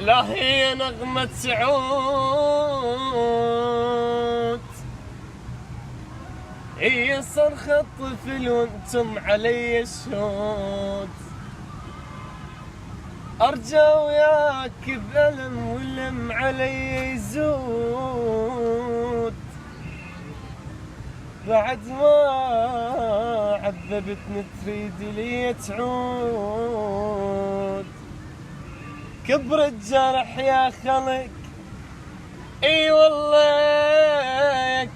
لا هي نغمة سعود، هي صرخة طفل وانتم علي الشهود. ارجع وياك بألم واللم علي يزود، بعد ما عذبتني تريد لي تعود. كبر الجرح يا خلق، اي والله